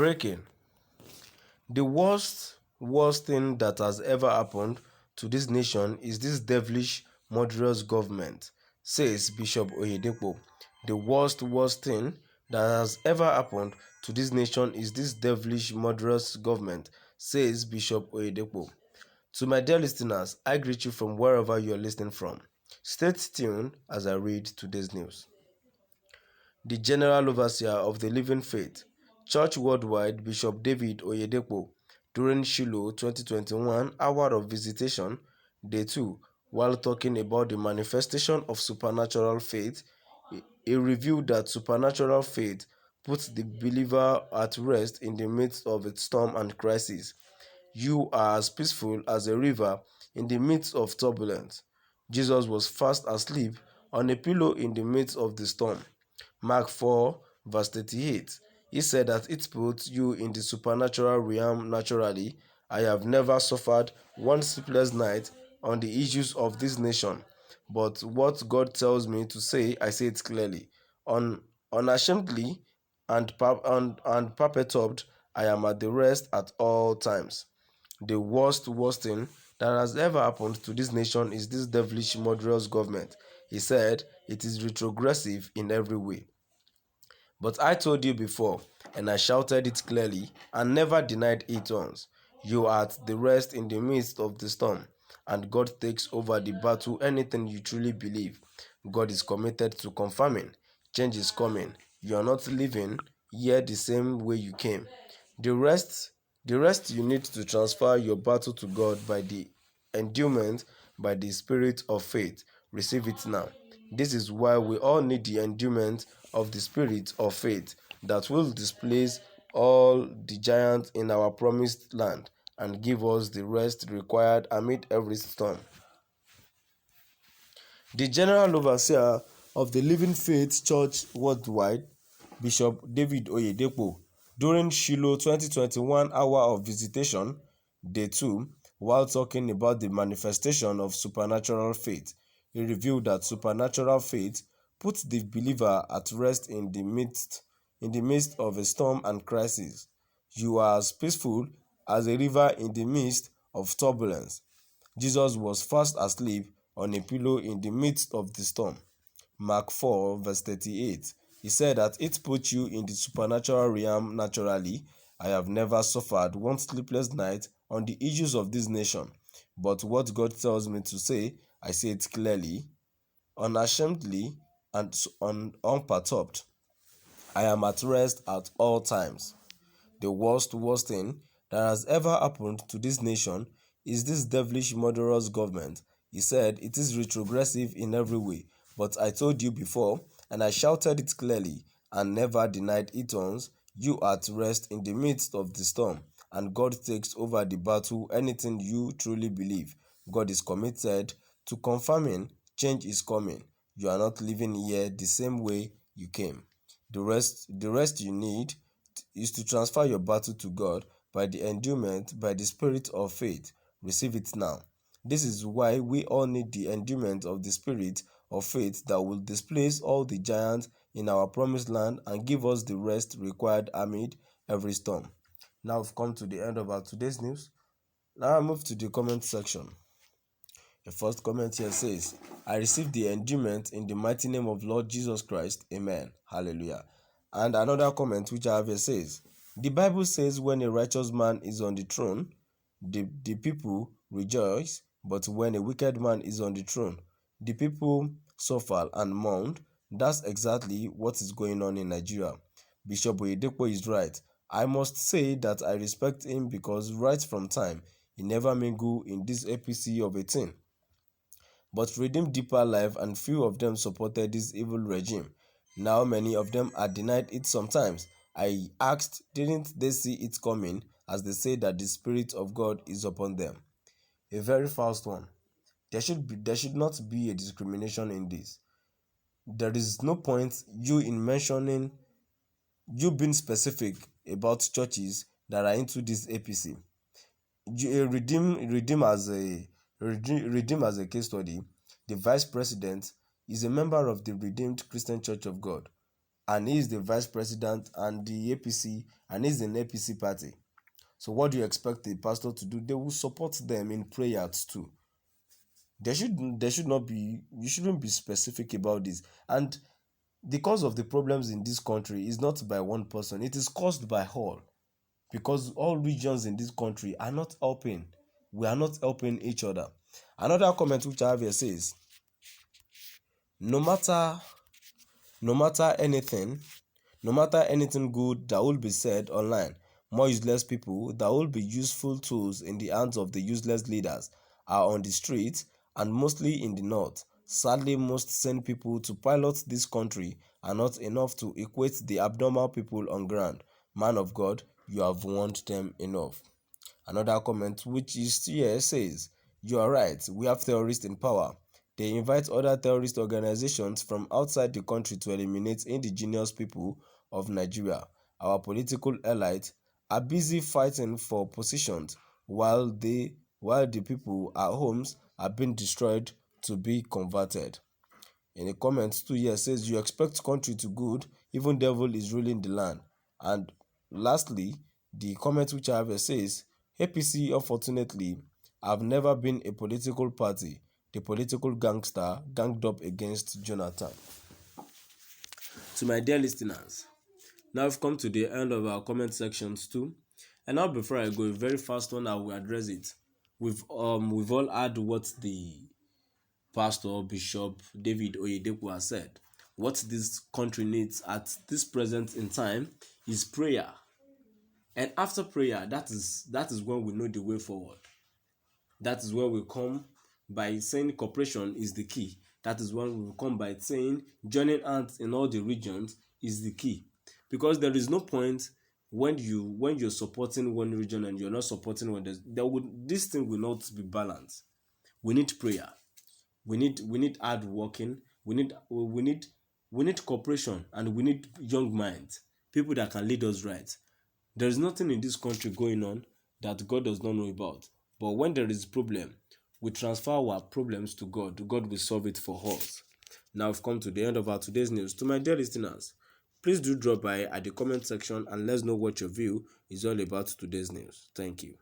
Breaking. The worst thing that has ever happened to this nation is this devilish, murderous government, says Bishop Oyedepo. The worst thing that has ever happened to this nation is this devilish, murderous government, says Bishop Oyedepo. To my dear listeners, I greet you from wherever you are listening from. Stay tuned as I read today's news. The General Overseer of the Living Faith Church Worldwide, Bishop David Oyedepo, during Shiloh 2021 Hour of Visitation, Day 2, while talking about the manifestation of supernatural faith, he revealed that supernatural faith puts the believer at rest in the midst of its storm and crisis. You are as peaceful as a river in the midst of turbulence. Jesus was fast asleep on a pillow in the midst of the storm. Mark 4, verse 38. He said that it puts you in the supernatural realm naturally. I have never suffered one sleepless night on the issues of this nation. But what God tells me to say, I say it clearly. Unashamedly and perpetuated, I am at the rest at all times. The worst thing that has ever happened to this nation is this devilish, murderous government. He said it is retrogressive in every way. But I told you before, and I shouted it clearly, and never denied it once. You are at the rest in the midst of the storm, and God takes over the battle. Anything you truly believe, God is committed to confirming. Change is coming. You are not living here the same way you came. The rest, the rest you need to transfer your battle to God by the endowment, by the spirit of faith. Receive it now. This is why we all need the endowment of the spirit of faith that will displace all the giants in our promised land and give us the rest required amid every storm. The General Overseer of the Living Faith Church Worldwide, Bishop David Oyedepo, during Shiloh 2021 Hour of Visitation, Day 2, while talking about the manifestation of supernatural faith, he revealed that supernatural faith puts the believer at rest in the midst of a storm and crisis. You are as peaceful as a river in the midst of turbulence. Jesus was fast asleep on a pillow in the midst of the storm. Mark 4, verse 38. He said that it puts you in the supernatural realm naturally. I have never suffered one sleepless night on the issues of this nation. But what God tells me to say, I say it clearly, unashamedly, and unperturbed. I am at rest at all times. The worst thing that has ever happened to this nation is this devilish, murderous government. He said it is retrogressive in every way. But I told you before, and I shouted it clearly, and never denied it once, you are at rest in the midst of the storm, and God takes over the battle. Anything you truly believe, God is committed to confirming. Change is coming. You are not living here the same way you came. The rest you need is to transfer your battle to God by the endowment, by the spirit of faith. Receive it now. This is why we all need the endowment of the spirit of faith that will displace all the giants in our promised land and give us the rest required amid every storm. Now we've come to the end of our today's news. Now I move to the comment section. The first comment here says, I received the endowment in the mighty name of Lord Jesus Christ. Amen. Hallelujah. And another comment which I have here says, the Bible says when a righteous man is on the throne, the people rejoice, but when a wicked man is on the throne, the people suffer and mourn. That's exactly what is going on in Nigeria. Bishop Oyedepo is right. I must say that I respect him because right from time, he never mingle in this APC of a thing, but redeemed deeper life, and few of them supported this evil regime. Now many of them are denied it sometimes. I asked, didn't they see it coming, as they say that the Spirit of God is upon them? A very fast one. There should not be a discrimination in this. There is no point you in mentioning, you being specific about churches that are into this APC. Redeem as a case study. The vice president is a member of the Redeemed Christian Church of God. and he is the vice president and the APC, and he's in APC party. So what do you expect the pastor to do? They will support them in prayers too. There should not be, you shouldn't be specific about this. And the cause of the problems in this country is not by one person, it is caused by all, because all regions in this country are not helping. We are not helping each other. Another comment which I have here says, no matter no matter anything no matter anything good that will be said online, more useless people that will be useful tools in the hands of the useless leaders are on the streets, and mostly in the north. Sadly, most sane people to pilot this country are not enough to equate the abnormal people on ground. Man of God, you have warned them enough. Another comment which is here says, you are right, we have terrorists in power. They invite other terrorist organizations from outside the country to eliminate indigenous people of Nigeria. Our political elites are busy fighting for positions while the people at homes are being destroyed to be converted. In the comments too here says, you expect country to good, even devil is ruling the land. And lastly, the comment which I have here says, APC unfortunately have never been a political party. The political gangster ganged up against Jonathan. To my dear listeners, now we've come to the end of our comment sections too. And now before I go, a very fast one, I will address it. We've all heard what the Pastor Bishop David Oyedepo has said. What this country needs at this present in time is prayer. And after prayer, that is when we know the way forward. That is where we come by saying cooperation is the key. That is when we come by saying joining hands in all the regions is the key. Because there is no point when you're supporting one region and you're not supporting one. This thing will not be balanced. We need prayer. We need hard working. We need cooperation, and we need young minds, people that can lead us right. There is nothing in this country going on that God does not know about. But when there is a problem, we transfer our problems to God. God will solve it for us. Now we've come to the end of our today's news. To my dear listeners, please do drop by at the comment section and let's know what your view is all about today's news. Thank you.